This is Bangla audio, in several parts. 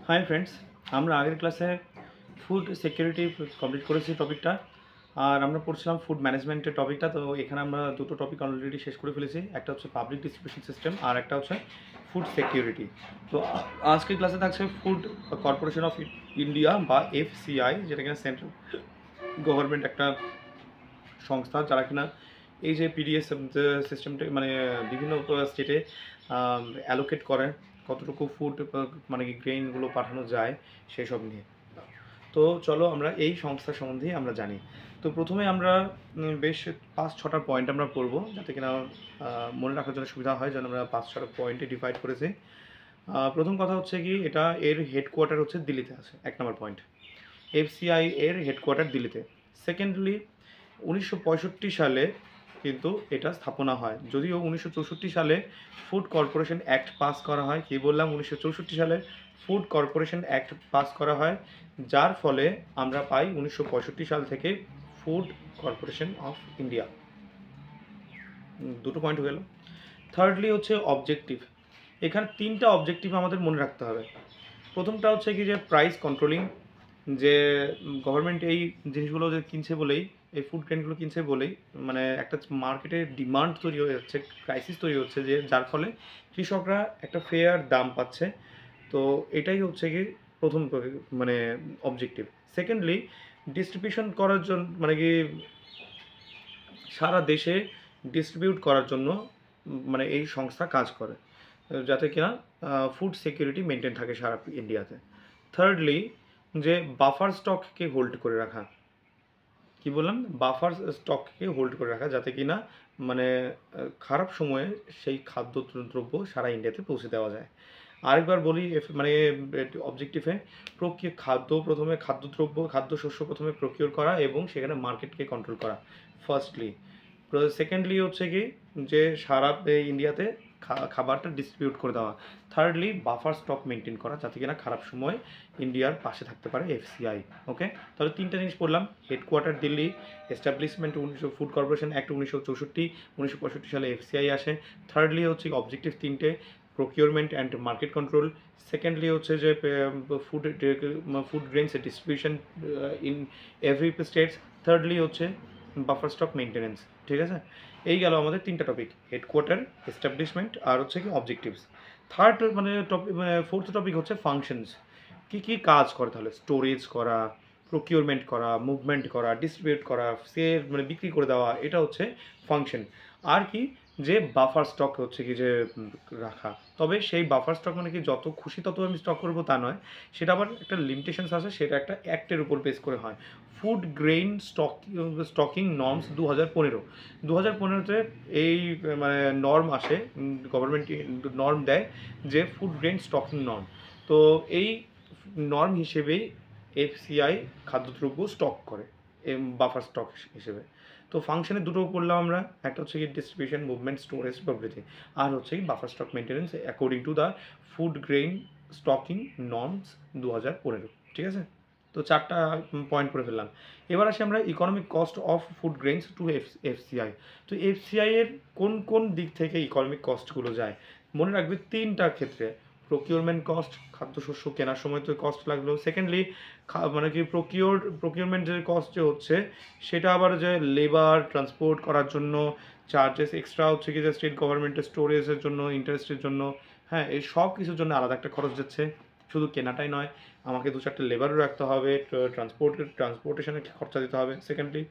হাই ফ্রেন্ডস, আমরা আগের ক্লাসে ফুড সিকিউরিটি কমপ্লিট করেছি টপিকটা। আর আমরা পড়ছিলাম ফুড ম্যানেজমেন্টের টপিকটা। তো এখানে আমরা দুটো টপিক অলরেডি শেষ করে ফেলেছি। একটা হচ্ছে পাবলিক ডিস্ট্রিবিউশন সিস্টেম আর একটা হচ্ছে ফুড সিকিউরিটি। তো আজকের ক্লাসে থাকছে ফুড কর্পোরেশন অফ ইন্ডিয়া বা এফসিআই, যেটা কিনা সেন্ট্রাল গভর্নমেন্ট একটা সংস্থা, যারা কিনা এই যে পিডিএস সিস্টেমটা মানে বিভিন্ন স্টেটে অ্যালোকেট করে কতটুকু ফুড মানে কি গ্রেইনগুলো পাঠানো যায় সেসব নিয়ে। তো চলো আমরা এই সংস্থা সম্বন্ধে আমরা জানি। তো প্রথমে আমরা বেশ 5-6টা পয়েন্ট আমরা পড়বো, যাতে কিনা মনে রাখার জন্য সুবিধা হয়, যেন আমরা 5-6টা পয়েন্টে ডিভাইড করেছি। প্রথম কথা হচ্ছে কি, এটা এর হেডকোয়ার্টার হচ্ছে দিল্লিতে আছে, 1 নম্বর পয়েন্ট। এফসিআই এর হেডকোয়ার্টার দিল্লিতে। সেকেন্ডলি, 1965 সালে কিন্তু এটা স্থাপনা হয়, যদিও 1964 সালে ফুড কর্পোরেশন অ্যাক্ট পাস করা হয়। কি বললাম, 1964 সালে ফুড কর্পোরেশন অ্যাক্ট পাস করা হয়, যার ফলে আমরা পাই 1965 সাল থেকে ফুড কর্পোরেশন অফ ইন্ডিয়া। দুটো পয়েন্ট হয়ে গেল। থার্ডলি হচ্ছে অবজেক্টিভ। এখানে 3টা অবজেক্টিভ আমাদের মনে রাখতে হবে। প্রথমটা হচ্ছে কি, যে প্রাইস কন্ট্রোলিং, যে গভর্নমেন্ট এই জিনিসগুলো যে কিনছে বলেই, এই ফুড গ্রেনগুলো কিনছে বলেই মানে একটা মার্কেটে ডিমান্ড তৈরি হয়ে যাচ্ছে, ক্রাইসিস তৈরি হচ্ছে, যে যার ফলে কৃষকরা একটা ফেয়ার দাম পাচ্ছে। তো এটাই হচ্ছে কি প্রথম মানে অবজেক্টিভ। সেকেন্ডলি, ডিস্ট্রিবিউশন করার জন্য মানে কি সারা দেশে ডিস্ট্রিবিউট করার জন্য মানে এই সংস্থা কাজ করে, যাতে কিনা ফুড সিকিউরিটি মেনটেন থাকে সারা ইন্ডিয়াতে। থার্ডলি, যে বাফার স্টককে হোল্ড করে রাখা। কি বললাম, বাফার স্টককে হোল্ড করে রাখা, যাতে কিনা মানে খারাপ সময়ে সেই খাদ্যদ্রব্য সারা ইন্ডিয়াতে পৌঁছে দেওয়া যায়। আরেকবার বলি, মানে অবজেক্টিভে প্রথমে খাদ্যশস্য প্রথমে প্রকিওর করা এবং সেখানে মার্কেটকে কন্ট্রোল করা ফার্স্টলি। সেকেন্ডলি হচ্ছে কি, যে সারা ইন্ডিয়াতে খাবারটা ডিস্ট্রিবিউট করে দেওয়া। থার্ডলি, বাফার স্টক মেনটেন করা, যাতে কিনা খারাপ সময় ইন্ডিয়ার পাশে থাকতে পারে এফসিআই। ওকে, তাহলে 3টা জিনিস পড়লাম। Headquarter Delhi, establishment food corporation act 1964, 1965 সালে এফসিআই আসে। থার্ডলি হচ্ছে অবজেক্টিভ 3টে, procurement and market control. Secondly হচ্ছে যে food grains distribution in every states. Thirdly হচ্ছে বাফার স্টক মেনটেনেন্স। ঠিক আছে, এই গেল আমাদের 3টা টপিক, হেডকোয়ার্টার, এস্টাবলিশমেন্ট আর হচ্ছে কি অবজেক্টিভস। থার্ড মানে টপিক, ফোর্থ টপিক হচ্ছে ফাংশনস। কী কী কাজ করে তাহলে, স্টোরেজ করা, প্রকিউরমেন্ট করা, মুভমেন্ট করা, ডিস্ট্রিবিউট করা, সেল মানে বিক্রি করে দেওয়া, এটা হচ্ছে ফাংশন। আর কি, যে বাফার স্টক হচ্ছে কি যে রাখা। তবে সেই বাফার স্টক মানে কি যত খুশি তত আমি স্টক করবো তা নয়, সেটা আবার একটা লিমিটেশনস আছে, সেটা একটা অ্যাক্টের উপর বেস করে হয়। ফুড গ্রেইন স্টকিং নর্মস 2015, 2015তে এই মানে নর্ম আসে, গভর্নমেন্ট নর্ম দেয় যে ফুড গ্রেইন স্টকিং নর্ম। তো এই নর্ম হিসেবেই এফসিআই খাদ্যদ্রব্য স্টক করে বাফার স্টক হিসেবে। তো ফাংশনে দুটো পড়লাম আমরা, একটা হচ্ছে কি ডিস্ট্রিবিউশন, মুভমেন্ট, স্টোরেজ প্রভৃতি, আর হচ্ছে কি buffer stock maintenance according to the food grain stocking norms 2015। ঠিক আছে, তো 4টা পয়েন্ট করে ফেললাম। এবার আসি আমরা economic cost of food grains to FCI. তো এফসিআই এর কোন কোন দিক থেকে ইকোনমিক কস্টগুলো যায়, মনে রাখবে 3টা ক্ষেত্রে। প্রকিউরমেন্ট কস্ট, খাদ্যশস্য কেনার সময় তো কস্ট লাগলো। সেকেন্ডলি, মানে কি প্রকিউরমেন্ট যে কস্ট যে হচ্ছে, সেটা আবার যে লেবার ট্রান্সপোর্ট করার জন্য চার্জেস এক্সট্রা হচ্ছে কি, যে স্টেট গভর্নমেন্টের স্টোরেজের জন্য, ইন্টারেস্টের জন্য, হ্যাঁ, এই সব কিছুর জন্য আলাদা একটা খরচ যাচ্ছে। শুধু কেনাটাই নয়, আমাকে 2-4টে লেবারও রাখতে হবে, ট্রান্সপোর্টেশনের খরচা দিতে হবে। সেকেন্ডলি,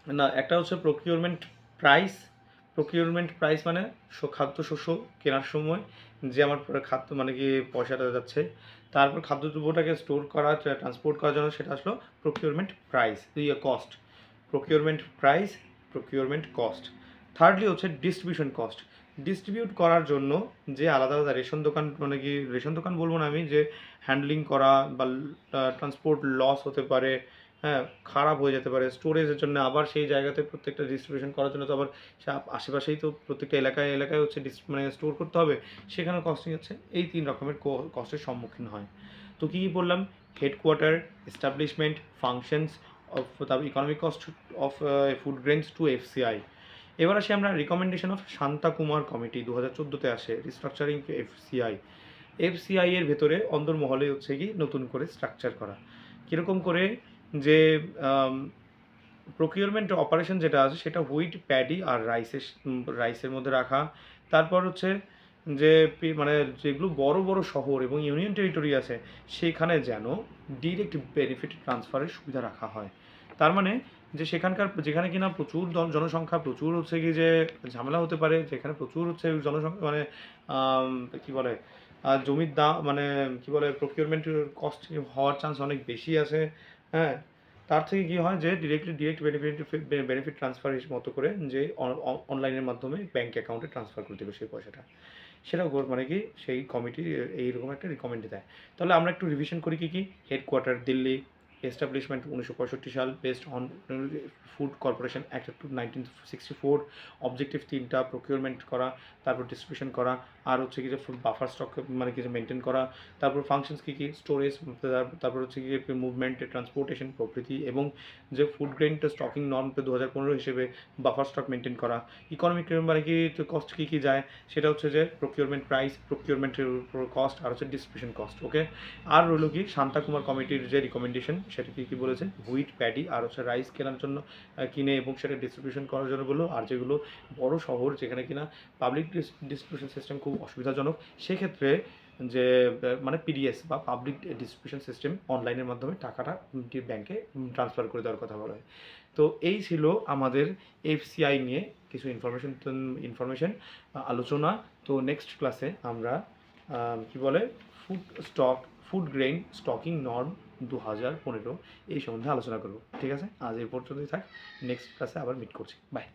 না, একটা হচ্ছে প্রকিউরমেন্ট প্রাইস মানে খাদ্যশস্য কেনার সময় যে আমার খাদ্য মানে কি পয়সাটা যাচ্ছে, তারপর খাদ্যদ্রব্যটাকে স্টোর করা, ট্রান্সপোর্ট করার জন্য, সেটা আসলো procurement price, cost. Procurement price, procurement cost. Thirdly হচ্ছে ডিস্ট্রিবিউশন কস্ট। ডিস্ট্রিবিউট করার জন্য যে আলাদা আলাদা রেশন দোকান, মানে কি রেশন দোকান বলবো না আমি, যে হ্যান্ডলিং করা বা ট্রান্সপোর্ট লস হতে পারে, হ্যাঁ, খারাপ হয়ে যেতে পারে, স্টোরেজের জন্য আবার সেই জায়গাতে প্রত্যেকটা ডিস্ট্রিবিউশন করার জন্য তো আবার আশেপাশেই তো প্রত্যেকটা এলাকায় হচ্ছে মানে স্টোর করতে হবে, সেখানে কস্টিং হচ্ছে। এই 3 রকমের কস্টের সম্মুখীন হয়। তো কী কী বললাম, হেডকোয়ার্টার, এস্টাবলিশমেন্ট, ফাংশনস অফ, তারপর economic cost of food grains to FCI. এবার আসি আমরা recommendation of Shanta Kumar committee, 2014তে আসে, রিস্ট্রাকচারিং এফসিআই। এফসিআই এর ভেতরে অন্দরমহলে হচ্ছে কি নতুন করে স্ট্রাকচার করা, কীরকম করে যে প্রকিউরমেন্ট অপারেশন যেটা আছে সেটা হুইট, প্যাডি আর রাইসের মধ্যে রাখা। তারপর হচ্ছে যে মানে যেগুলো বড় বড় শহর এবং ইউনিয়ন টেরিটরি আছে সেখানে যেন ডিরেক্ট বেনিফিট ট্রান্সফারের সুবিধা রাখা হয়। তার মানে যে সেখানকার যেখানে কিনা প্রচুর জনসংখ্যা, প্রচুর হচ্ছে কি যে ঝামেলা হতে পারে, যেখানে প্রচুর হচ্ছে জনসংখ্যা মানে কি বলে জমির দাম মানে কি বলে প্রকিউরমেন্টের কস্ট হওয়ার চান্স অনেক বেশি আছে। হ্যাঁ, তার থেকে কী হয় যে ডিরেক্ট বেনিফিট ট্রান্সফার মতো করে যে অনলাইনের মাধ্যমে ব্যাঙ্ক অ্যাকাউন্টে ট্রান্সফার করে দেবে সেই পয়সাটা, সেটা মানে কি সেই কমিটি এইরকম একটা রিকমেন্ড দেয়। তাহলে আমরা একটু রিভিশন করি কী কী। হেডকোয়ার্টার দিল্লি, এস্টাবলিশমেন্ট 1965 সাল, based on food corporation act to 1964, objective 3টা, প্রকিউরমেন্ট করা, তারপর ডিস্ট্রিবিউশন করা, আর হচ্ছে কি যে বাফার স্টক মানে কি যে মেনটেন করা, তারপর ফাংশনস কী কী, স্টোরেজ, তারপর হচ্ছে কি মুভমেন্ট, ট্রান্সপোর্টেশন প্রভৃতি, এবং যে ফুড গ্রেনটা স্টকিং নর্ম 2015 হিসেবে বাফার স্টক মেনটেন করা। ইকোনমিক মানে কি কস্ট কী কী যায় সেটা হচ্ছে যে প্রকিউরমেন্ট প্রাইস, প্রকিউরমেন্টের কস্ট, আর হচ্ছে ডিস্ট্রিবিউশন কস্ট। ওকে, আর রইল কি শান্তা কুমার কমিটির যে রিকমেন্ডেশন সেটা কী বলেছে, হুইট, প্যাডি আর হচ্ছে রাইস কেনার জন্য কিনে এবং সেটা ডিস্ট্রিবিউশন করার জন্য বললো। আর যেগুলো বড় শহর যেখানে কিনা পাবলিক ডিস্ট্রিবিউশন সিস্টেম খুব অসুবিধাজনক, সেক্ষেত্রে যে মানে পিডিএস বা পাবলিক ডিস্ট্রিবিউশন সিস্টেম অনলাইনের মাধ্যমে টাকাটা ব্যাংকে ট্রান্সফার করে দেওয়ার কথা বলা হয়। তো এই ছিল আমাদের এফসিআই নিয়ে কিছু ইনফরমেশন আলোচনা। তো নেক্সট ক্লাসে আমরা কি বলে ফুড গ্রেইন স্টকিং নর্ম 2015 এই সম্বন্ধে আলোচনা করব। ঠিক আছে, আজ এই পর্যন্তই থাক, নেক্সট ক্লাসে আবার মিট করছি, বাই।